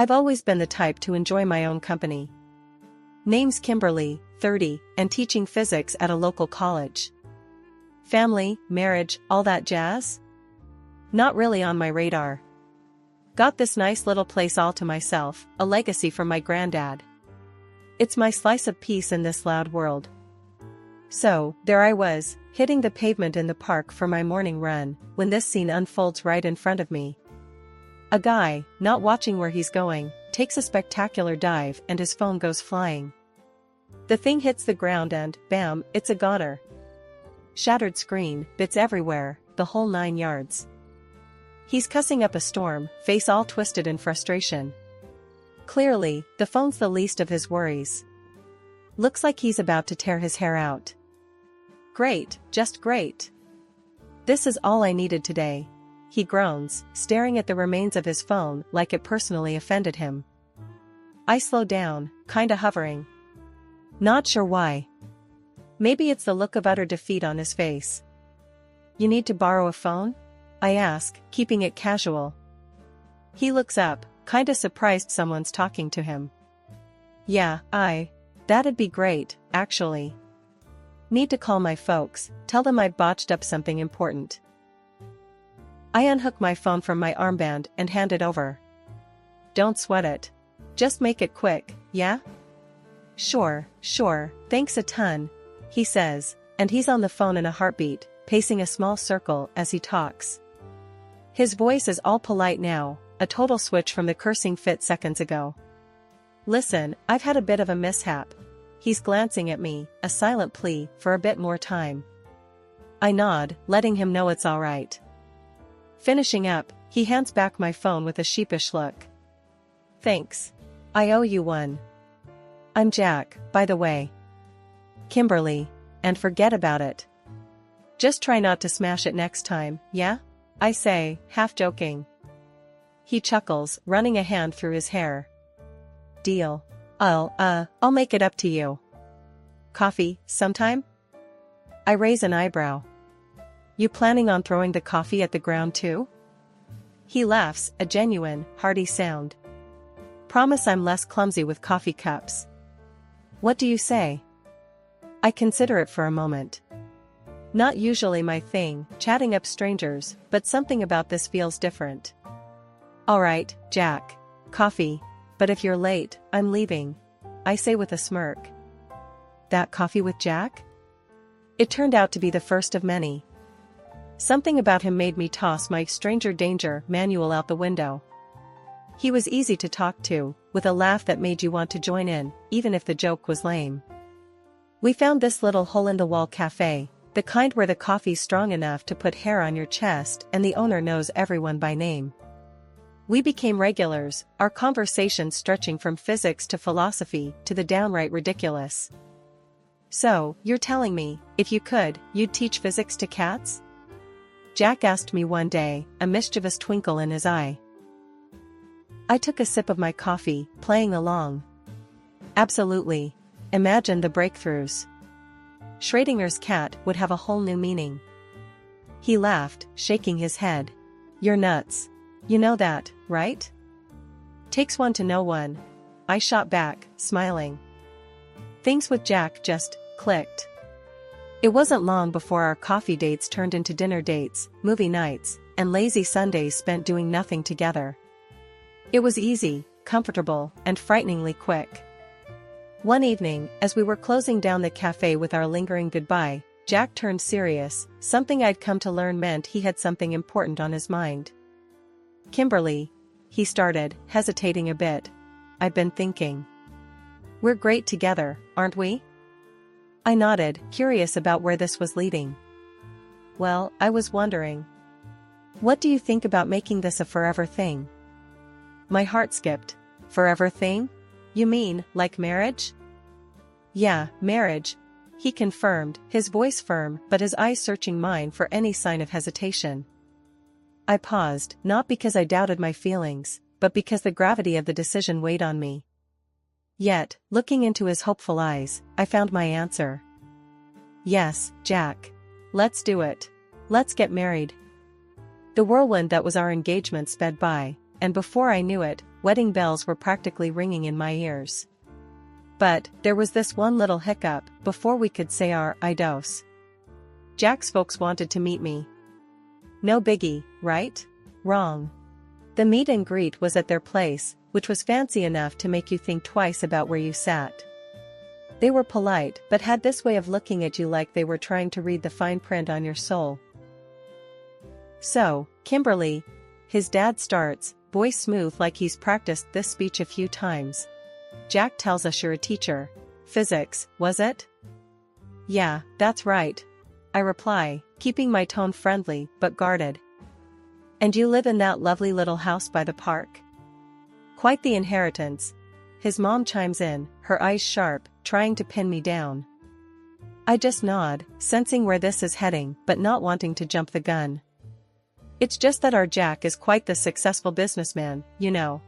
I've always been the type to enjoy my own company. Name's Kimberly, 30, and teaching physics at a local college. Family, marriage, all that jazz? Not really on my radar. Got this nice little place all to myself, a legacy from my granddad. It's my slice of peace in this loud world. So, there I was, hitting the pavement in the park for my morning run, when this scene unfolds right in front of me. A guy, not watching where he's going, takes a spectacular dive and his phone goes flying. The thing hits the ground and, bam, it's a goner. Shattered screen, bits everywhere, the whole 9 yards. He's cussing up a storm, face all twisted in frustration. Clearly, the phone's the least of his worries. Looks like he's about to tear his hair out. Great, just great. This is all I needed today. He groans, staring at the remains of his phone like it personally offended him. I slow down, kinda hovering. Not sure why. Maybe it's the look of utter defeat on his face. You need to borrow a phone? I ask, keeping it casual. He looks up, kinda surprised someone's talking to him. Yeah, that'd be great, actually. Need to call my folks, tell them I botched up something important. I unhook my phone from my armband and hand it over. Don't sweat it. Just make it quick, yeah? Sure, thanks a ton, he says, and he's on the phone in a heartbeat, pacing a small circle as he talks. His voice is all polite now, a total switch from the cursing fit seconds ago. Listen, I've had a bit of a mishap. He's glancing at me, a silent plea for a bit more time. I nod, letting him know it's all right. Finishing up, he hands back my phone with a sheepish look. Thanks. I owe you one. I'm Jack, by the way. Kimberly, and forget about it. Just try not to smash it next time, yeah? I say, half joking. He chuckles, running a hand through his hair. Deal. I'll make it up to you. Coffee, sometime? I raise an eyebrow. You planning on throwing the coffee at the ground too? He laughs, a genuine, hearty sound. Promise I'm less clumsy with coffee cups. What do you say? I consider it for a moment. Not usually my thing, chatting up strangers, but something about this feels different. Alright, Jack. Coffee. But if you're late, I'm leaving. I say with a smirk. That coffee with Jack? It turned out to be the first of many. Something about him made me toss my stranger danger manual out the window. He was easy to talk to, with a laugh that made you want to join in, even if the joke was lame. We found this little hole-in-the-wall cafe, the kind where the coffee's strong enough to put hair on your chest and the owner knows everyone by name. We became regulars, our conversation stretching from physics to philosophy to the downright ridiculous. So, you're telling me, if you could, you'd teach physics to cats? Jack asked me one day, a mischievous twinkle in his eye. I took a sip of my coffee, playing along. Absolutely. Imagine the breakthroughs. Schrodinger's cat would have a whole new meaning. He laughed, shaking his head. You're nuts. You know that, right? Takes one to know one. I shot back, smiling. Things with Jack just clicked. It wasn't long before our coffee dates turned into dinner dates, movie nights, and lazy Sundays spent doing nothing together. It was easy, comfortable, and frighteningly quick. One evening, as we were closing down the cafe with our lingering goodbye, Jack turned serious, something I'd come to learn meant he had something important on his mind. Kimberly, he started, hesitating a bit. I've been thinking. We're great together, aren't we? I nodded, curious about where this was leading. Well, I was wondering. What do you think about making this a forever thing? My heart skipped. Forever thing? You mean, like marriage? Yeah, marriage, he confirmed, his voice firm but his eyes searching mine for any sign of hesitation. I paused, not because I doubted my feelings, but because the gravity of the decision weighed on me. Yet, looking into his hopeful eyes, I found my answer. Yes, Jack. Let's do it. Let's get married. The whirlwind that was our engagement sped by, and before I knew it, wedding bells were practically ringing in my ears. But there was this one little hiccup before we could say our I dos. Jack's folks wanted to meet me. No biggie, right? Wrong. The meet and greet was at their place, which was fancy enough to make you think twice about where you sat. They were polite but had this way of looking at you like they were trying to read the fine print on your soul. "So, Kimberly," his dad starts, voice smooth like he's practiced this speech a few times. "Jack tells us you're a teacher. Physics, was it?" "Yeah, that's right," I reply, keeping my tone friendly but guarded. "And you live in that lovely little house by the park?" "Quite the inheritance," his mom chimes in, her eyes sharp, trying to pin me down. I just nod, sensing where this is heading but not wanting to jump the gun. "It's just that our Jack is quite the successful businessman, you know.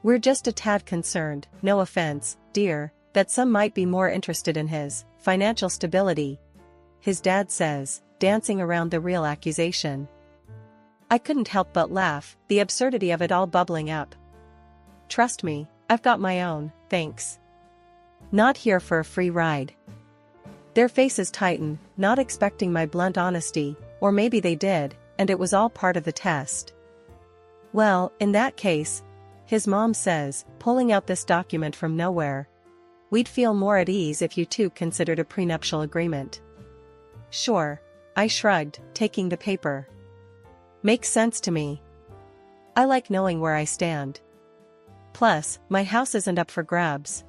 We're just a tad concerned, no offense, dear, that some might be more interested in his financial stability," his dad says, dancing around the real accusation. I couldn't help but laugh, the absurdity of it all bubbling up. "Trust me, I've got my own, thanks. Not here for a free ride." Their faces tighten, not expecting my blunt honesty, or maybe they did, and it was all part of the test. "Well, in that case," his mom says, pulling out this document from nowhere, "we'd feel more at ease if you two considered a prenuptial agreement." "Sure," I shrugged, taking the paper. "Makes sense to me. I like knowing where I stand. Plus, my house isn't up for grabs."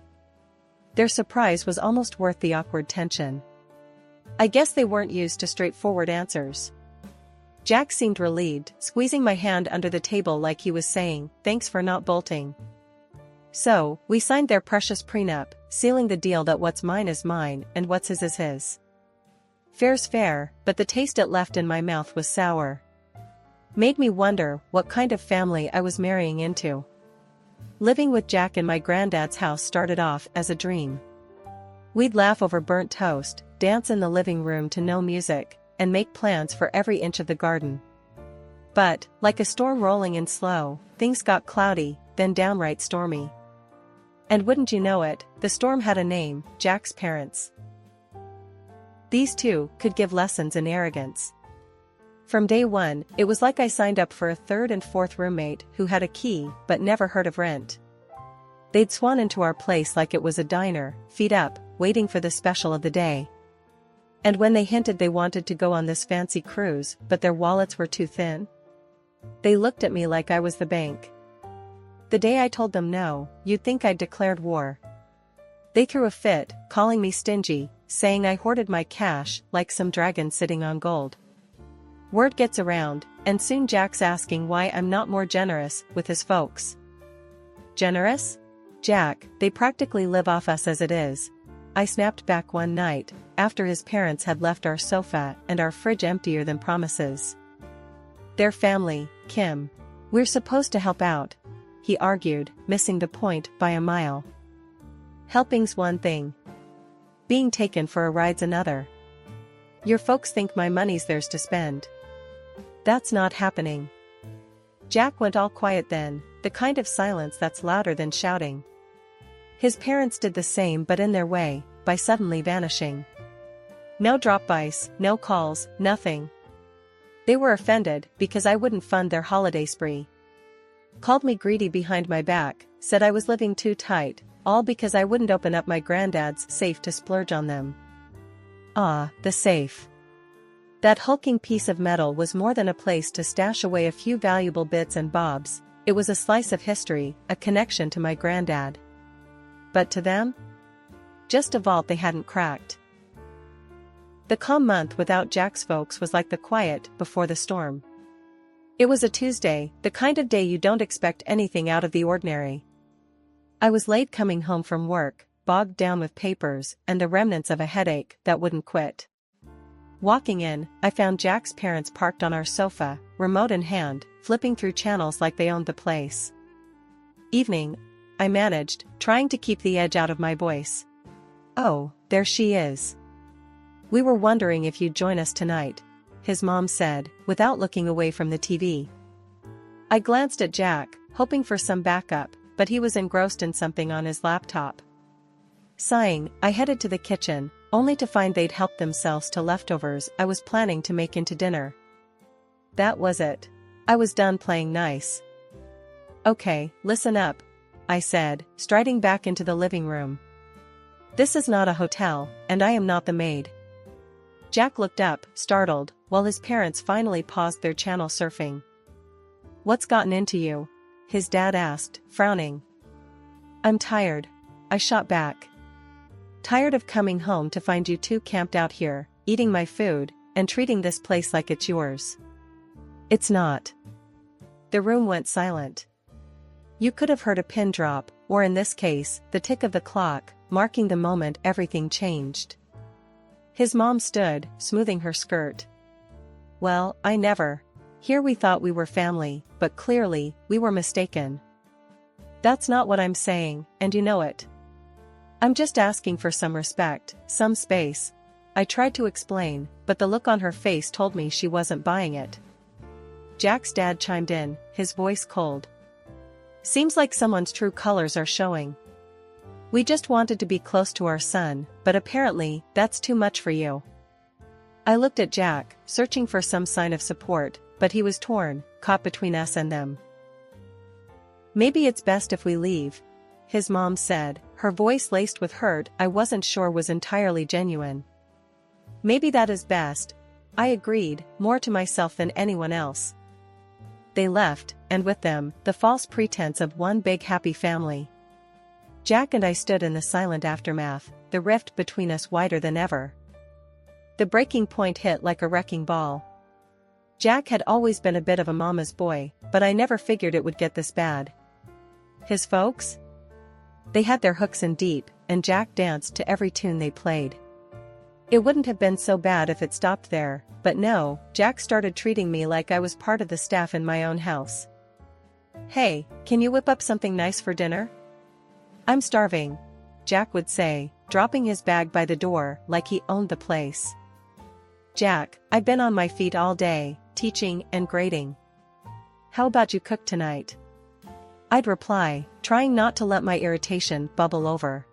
Their surprise was almost worth the awkward tension. I guess they weren't used to straightforward answers. Jack seemed relieved, squeezing my hand under the table like he was saying, "Thanks for not bolting." So, we signed their precious prenup, sealing the deal that what's mine is mine and what's his is his. Fair's fair, but the taste it left in my mouth was sour. Made me wonder what kind of family I was marrying into. Living with Jack in my granddad's house started off as a dream. We'd laugh over burnt toast, dance in the living room to no music, and make plans for every inch of the garden. But, like a storm rolling in slow, things got cloudy, then downright stormy. And wouldn't you know it, the storm had a name: Jack's parents. These two could give lessons in arrogance. From day one, it was like I signed up for a third and fourth roommate who had a key but never heard of rent. They'd swan into our place like it was a diner, feet up, waiting for the special of the day. And when they hinted they wanted to go on this fancy cruise but their wallets were too thin, they looked at me like I was the bank. The day I told them no, you'd think I'd declared war. They threw a fit, calling me stingy, saying I hoarded my cash like some dragon sitting on gold. Word gets around, and soon Jack's asking why I'm not more generous with his folks. Generous? Jack, they practically live off us as it is, I snapped back one night, after his parents had left our sofa and our fridge emptier than promises. Their family, Kim. We're supposed to help out, he argued, missing the point by a mile. Helping's one thing. Being taken for a ride's another. Your folks think my money's theirs to spend. That's not happening. Jack went all quiet then, the kind of silence that's louder than shouting. His parents did the same but in their way, by suddenly vanishing. No drop-bys, no calls, nothing. They were offended because I wouldn't fund their holiday spree. Called me greedy behind my back, said I was living too tight, all because I wouldn't open up my granddad's safe to splurge on them. Ah, the safe. That hulking piece of metal was more than a place to stash away a few valuable bits and bobs, it was a slice of history, a connection to my granddad. But to them? Just a vault they hadn't cracked. The calm month without Jack's folks was like the quiet before the storm. It was a Tuesday, the kind of day you don't expect anything out of the ordinary. I was late coming home from work, bogged down with papers and the remnants of a headache that wouldn't quit. Walking in, I found Jack's parents parked on our sofa, remote in hand, flipping through channels like they owned the place. "Evening," I managed, trying to keep the edge out of my voice. "Oh, there she is. We were wondering if you'd join us tonight," his mom said, without looking away from the TV. I glanced at Jack, hoping for some backup, but he was engrossed in something on his laptop. Sighing, I headed to the kitchen, only to find they'd helped themselves to leftovers I was planning to make into dinner. That was it. I was done playing nice. Okay, listen up, I said, striding back into the living room. This is not a hotel, and I am not the maid. Jack looked up, startled, while his parents finally paused their channel surfing. What's gotten into you? His dad asked, frowning. I'm tired, I shot back. Tired of coming home to find you two camped out here, eating my food, and treating this place like it's yours. It's not. The room went silent. You could have heard a pin drop, or in this case, the tick of the clock, marking the moment everything changed. His mom stood, smoothing her skirt. Well, I never. Here we thought we were family, but clearly, we were mistaken. That's not what I'm saying, and you know it. I'm just asking for some respect, some space. I tried to explain, but the look on her face told me she wasn't buying it. Jack's dad chimed in, his voice cold. Seems like someone's true colors are showing. We just wanted to be close to our son, but apparently, that's too much for you. I looked at Jack, searching for some sign of support, but he was torn, caught between us and them. Maybe it's best if we leave, his mom said, her voice laced with hurt I wasn't sure was entirely genuine. Maybe that is best, I agreed, more to myself than anyone else. They left, and with them, the false pretense of one big happy family. Jack and I stood in the silent aftermath, the rift between us wider than ever. The breaking point hit like a wrecking ball. Jack had always been a bit of a mama's boy, but I never figured it would get this bad. His folks? They had their hooks in deep, and Jack danced to every tune they played. It wouldn't have been so bad if it stopped there, but no, Jack started treating me like I was part of the staff in my own house. Hey, can you whip up something nice for dinner? I'm starving, Jack would say, dropping his bag by the door like he owned the place. Jack, I've been on my feet all day, teaching and grading. How about you cook tonight? I'd reply, trying not to let my irritation bubble over.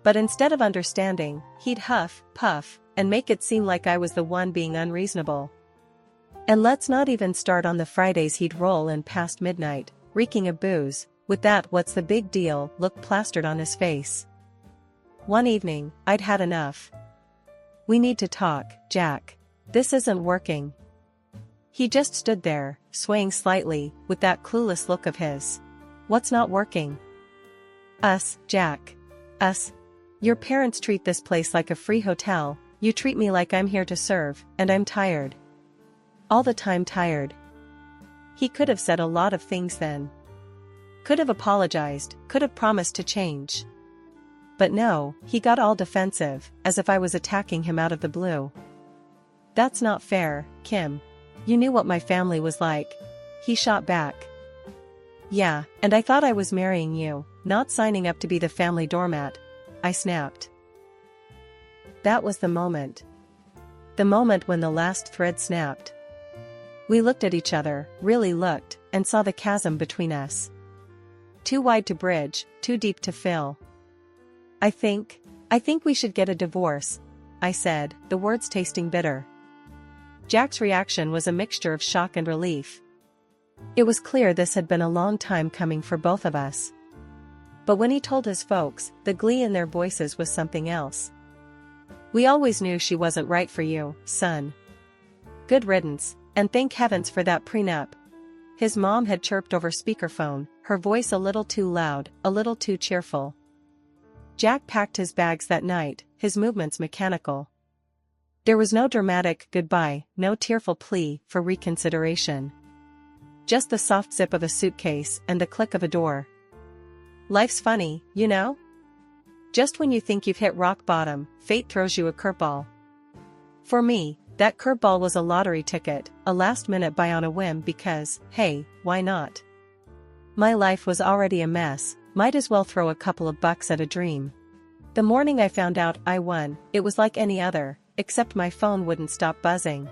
But instead of understanding, he'd huff, puff, and make it seem like I was the one being unreasonable. And let's not even start on the Fridays he'd roll in past midnight, reeking of booze, with that "what's the big deal" look plastered on his face. One evening, I'd had enough. We need to talk, Jack. This isn't working. He just stood there, swaying slightly, with that clueless look of his. What's not working? Us, Jack. Us. Your parents treat this place like a free hotel, you treat me like I'm here to serve, and I'm tired. All the time tired. He could have said a lot of things then. Could have apologized, could have promised to change. But no, he got all defensive, as if I was attacking him out of the blue. That's not fair, Kim. You knew what my family was like. He shot back. Yeah, and I thought I was marrying you, not signing up to be the family doormat, I snapped. That was the moment. The moment when the last thread snapped. We looked at each other, really looked, and saw the chasm between us. Too wide to bridge, too deep to fill. I think we should get a divorce, I said, the words tasting bitter. Jack's reaction was a mixture of shock and relief. It was clear this had been a long time coming for both of us. But when he told his folks, the glee in their voices was something else. We always knew she wasn't right for you, son. Good riddance, and thank heavens for that prenup. His mom had chirped over speakerphone, her voice a little too loud, a little too cheerful. Jack packed his bags that night, his movements mechanical. There was no dramatic goodbye, no tearful plea for reconsideration. Just the soft zip of a suitcase and the click of a door. Life's funny, you know? Just when you think you've hit rock bottom, fate throws you a curveball. For me, that curveball was a lottery ticket, a last-minute buy on a whim because, hey, why not? My life was already a mess, might as well throw a couple of bucks at a dream. The morning I found out I won, it was like any other, except my phone wouldn't stop buzzing.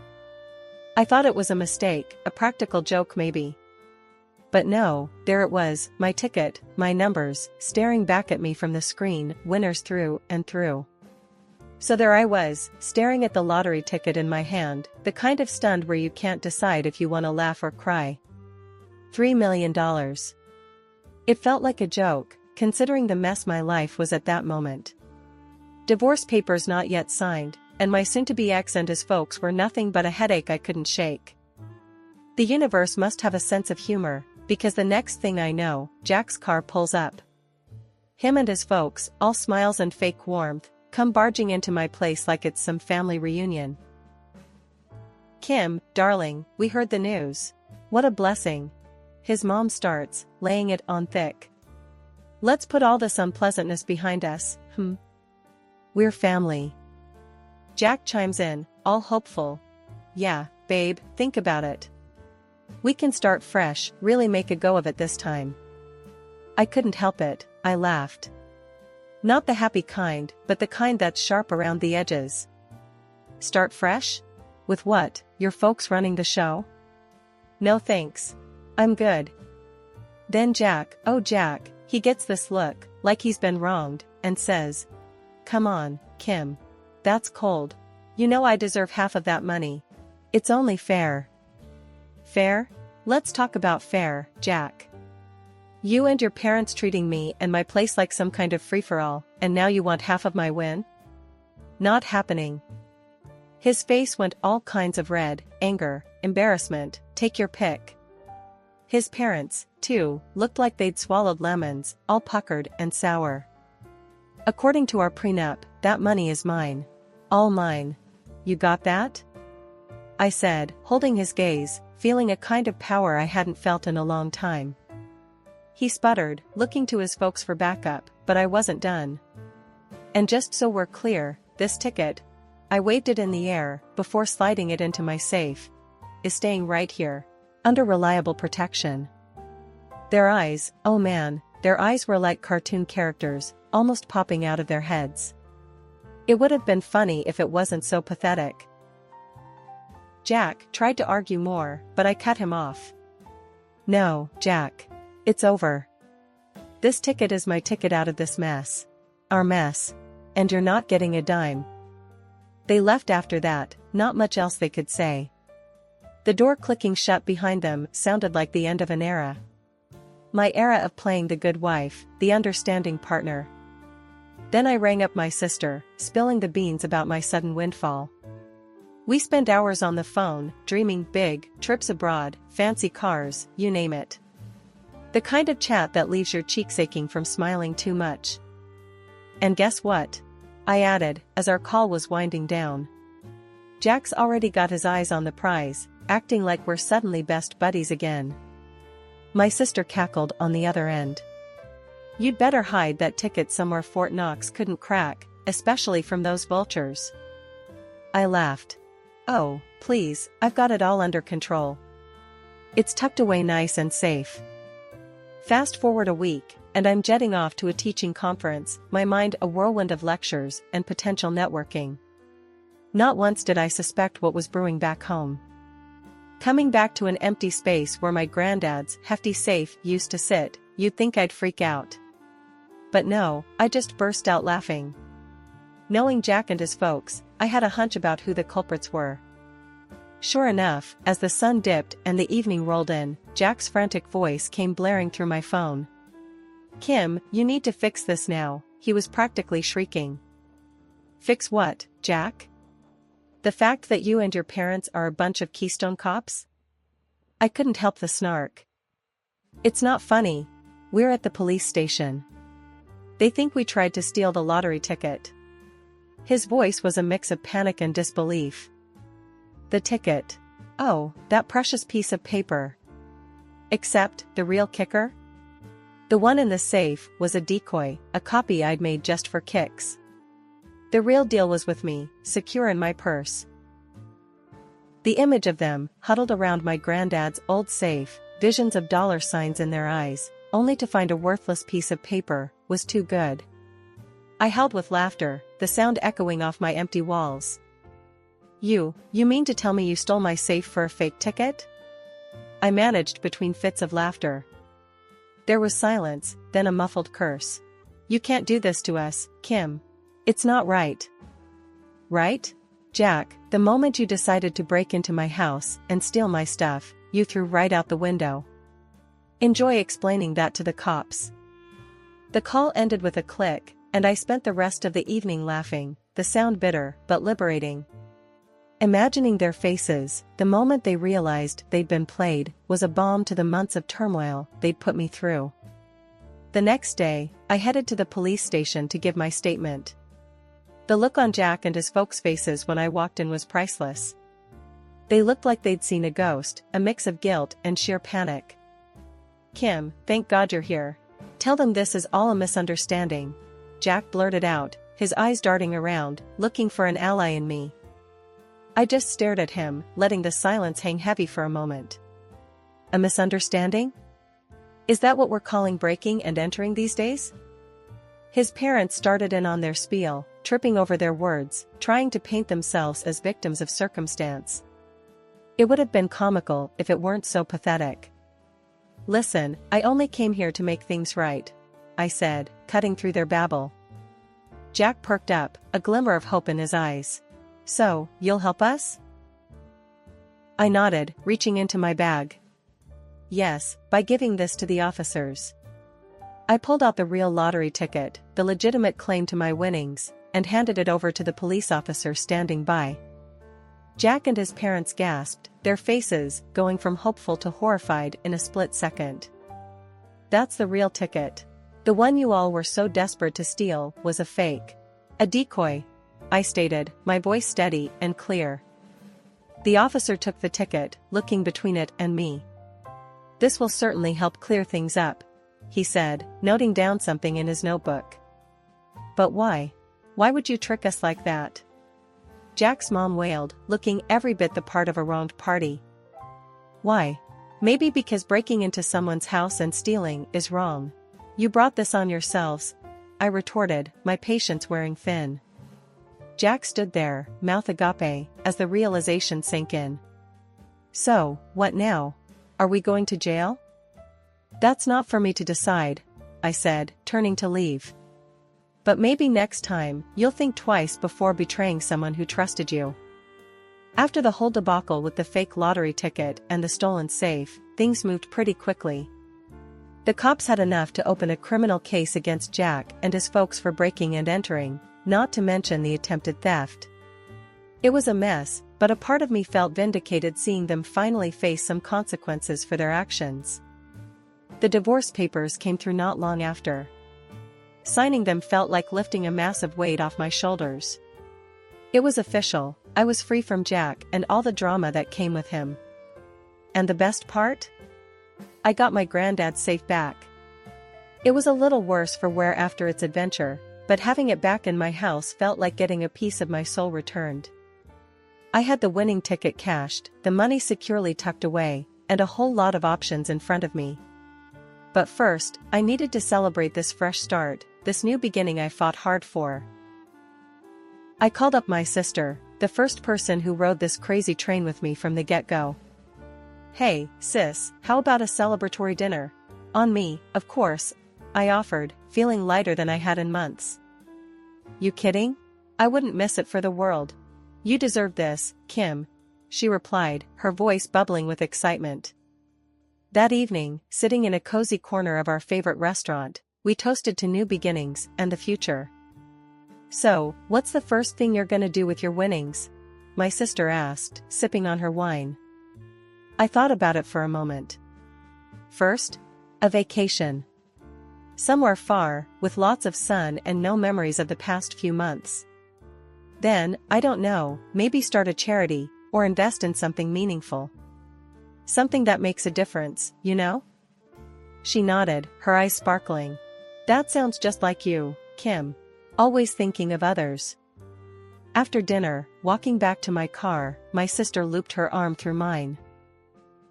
I thought it was a mistake, a practical joke maybe. But no, there it was, my ticket, my numbers, staring back at me from the screen, winners through and through. So there I was, staring at the lottery ticket in my hand, the kind of stunned where you can't decide if you want to laugh or cry. $3 million. It felt like a joke, considering the mess my life was at that moment. Divorce papers not yet signed, and my soon-to-be ex and his folks were nothing but a headache I couldn't shake. The universe must have a sense of humor, because the next thing I know, Jack's car pulls up. Him and his folks, all smiles and fake warmth, come barging into my place like it's some family reunion. "Kim, darling, we heard the news. What a blessing." His mom starts, laying it on thick. "Let's put all this unpleasantness behind us, We're family." Jack chimes in, all hopeful. "Yeah, babe, think about it. We can start fresh, really make a go of it this time." I couldn't help it, I laughed. Not the happy kind, but the kind that's sharp around the edges. "Start fresh? With what, your folks running the show?" "No thanks. I'm good." Then Jack, oh Jack, he gets this look, like he's been wronged, and says, "Come on, Kim. That's cold. You know I deserve half of that money. It's only fair." "Fair? Let's talk about fair, Jack. You and your parents treating me and my place like some kind of free-for-all, and now you want half of my win? Not happening." His face went all kinds of red, anger, embarrassment, take your pick. His parents, too, looked like they'd swallowed lemons, all puckered and sour. "According to our prenup, that money is mine. All mine. You got that?" I said, holding his gaze, feeling a kind of power I hadn't felt in a long time. He sputtered, looking to his folks for backup, but I wasn't done. "And just so we're clear, this ticket," I waved it in the air, before sliding it into my safe, "is staying right here, under reliable protection." Their eyes, oh man, their eyes were like cartoon characters, almost popping out of their heads. It would have been funny if it wasn't so pathetic. Jack tried to argue more, but I cut him off. "No, Jack. It's over. This ticket is my ticket out of this mess. Our mess. And you're not getting a dime." They left after that, not much else they could say. The door clicking shut behind them sounded like the end of an era. My era of playing the good wife, the understanding partner. Then I rang up my sister, spilling the beans about my sudden windfall. We spent hours on the phone, dreaming big, trips abroad, fancy cars, you name it. The kind of chat that leaves your cheeks aching from smiling too much. "And guess what?" I added, as our call was winding down. "Jack's already got his eyes on the prize, acting like we're suddenly best buddies again." My sister cackled on the other end. "You'd better hide that ticket somewhere Fort Knox couldn't crack, especially from those vultures." I laughed. "Oh, please, I've got it all under control. It's tucked away nice and safe." Fast forward a week, and I'm jetting off to a teaching conference, my mind a whirlwind of lectures and potential networking. Not once did I suspect what was brewing back home. Coming back to an empty space where my granddad's hefty safe used to sit, you'd think I'd freak out. But no, I just burst out laughing. Knowing Jack and his folks, I had a hunch about who the culprits were. Sure enough, as the sun dipped and the evening rolled in, Jack's frantic voice came blaring through my phone. "Kim, you need to fix this now," he was practically shrieking. "Fix what, Jack? The fact that you and your parents are a bunch of Keystone cops?" I couldn't help the snark. "It's not funny. We're at the police station. They think we tried to steal the lottery ticket." His voice was a mix of panic and disbelief. "The ticket. Oh, that precious piece of paper. Except, the real kicker? The one in the safe was a decoy, a copy I'd made just for kicks. The real deal was with me, secure in my purse." The image of them, huddled around my granddad's old safe, visions of dollar signs in their eyes, only to find a worthless piece of paper, was too good. I howled with laughter, the sound echoing off my empty walls. You mean to tell me you stole my safe for a fake ticket?" I managed between fits of laughter. There was silence, then a muffled curse. You can't do this to us, Kim. It's not right. Right? Jack, the moment you decided to break into my house and steal my stuff, you threw right out the window. Enjoy explaining that to the cops. The call ended with a click, and I spent the rest of the evening laughing, the sound bitter but liberating. Imagining their faces, the moment they realized they'd been played, was a balm to the months of turmoil they'd put me through. The next day, I headed to the police station to give my statement. The look on Jack and his folks' faces when I walked in was priceless. They looked like they'd seen a ghost, a mix of guilt and sheer panic. Kim, thank God you're here. Tell them this is all a misunderstanding, Jack blurted out, his eyes darting around, looking for an ally in me. I just stared at him, letting the silence hang heavy for a moment. A misunderstanding? Is that what we're calling breaking and entering these days? His parents started in on their spiel, tripping over their words, trying to paint themselves as victims of circumstance. It would have been comical if it weren't so pathetic. Listen, I only came here to make things right, I said, cutting through their babble. Jack perked up, a glimmer of hope in his eyes. So, you'll help us? I nodded, reaching into my bag. Yes, by giving this to the officers. I pulled out the real lottery ticket, the legitimate claim to my winnings, and handed it over to the police officer standing by. Jack and his parents gasped, their faces going from hopeful to horrified in a split second. That's the real ticket. The one you all were so desperate to steal was a fake. A decoy, I stated, my voice steady and clear. The officer took the ticket, looking between it and me. This will certainly help clear things up, he said, noting down something in his notebook. But why? Why would you trick us like that? Jack's mom wailed, looking every bit the part of a wronged party. Why? Maybe because breaking into someone's house and stealing is wrong. You brought this on yourselves, I retorted, my patience wearing thin. Jack stood there, mouth agape, as the realization sank in. So, what now? Are we going to jail? That's not for me to decide, I said, turning to leave. But maybe next time, you'll think twice before betraying someone who trusted you. After the whole debacle with the fake lottery ticket and the stolen safe, things moved pretty quickly. The cops had enough to open a criminal case against Jack and his folks for breaking and entering, not to mention the attempted theft. It was a mess, but a part of me felt vindicated seeing them finally face some consequences for their actions. The divorce papers came through not long after. Signing them felt like lifting a massive weight off my shoulders. It was official, I was free from Jack and all the drama that came with him. And the best part? I got my granddad's safe back. It was a little worse for wear after its adventure, but having it back in my house felt like getting a piece of my soul returned. I had the winning ticket cashed, the money securely tucked away, and a whole lot of options in front of me. But first, I needed to celebrate this fresh start, this new beginning I fought hard for. I called up my sister, the first person who rode this crazy train with me from the get-go. Hey, sis, how about a celebratory dinner? On me, of course, I offered, feeling lighter than I had in months. You kidding? I wouldn't miss it for the world. You deserve this, Kim, she replied, her voice bubbling with excitement. That evening, sitting in a cozy corner of our favorite restaurant, we toasted to new beginnings and the future. So, what's the first thing you're gonna do with your winnings? My sister asked, sipping on her wine. I thought about it for a moment. First, a vacation. Somewhere far, with lots of sun and no memories of the past few months. Then, I don't know, maybe start a charity, or invest in something meaningful. Something that makes a difference, you know? She nodded, her eyes sparkling. That sounds just like you, Kim. Always thinking of others. After dinner, walking back to my car, my sister looped her arm through mine.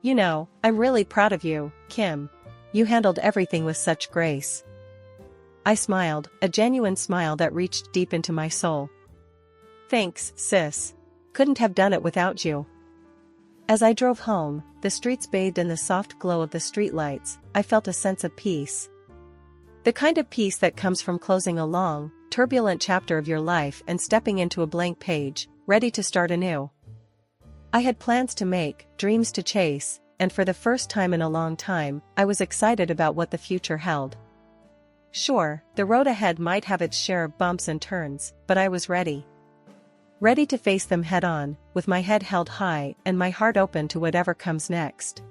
You know, I'm really proud of you, Kim. You handled everything with such grace. I smiled, a genuine smile that reached deep into my soul. Thanks, sis. Couldn't have done it without you. As I drove home, the streets bathed in the soft glow of the streetlights, I felt a sense of peace. The kind of peace that comes from closing a long, turbulent chapter of your life and stepping into a blank page, ready to start anew. I had plans to make, dreams to chase, and for the first time in a long time, I was excited about what the future held. Sure, the road ahead might have its share of bumps and turns, but I was ready. Ready to face them head on, with my head held high and my heart open to whatever comes next.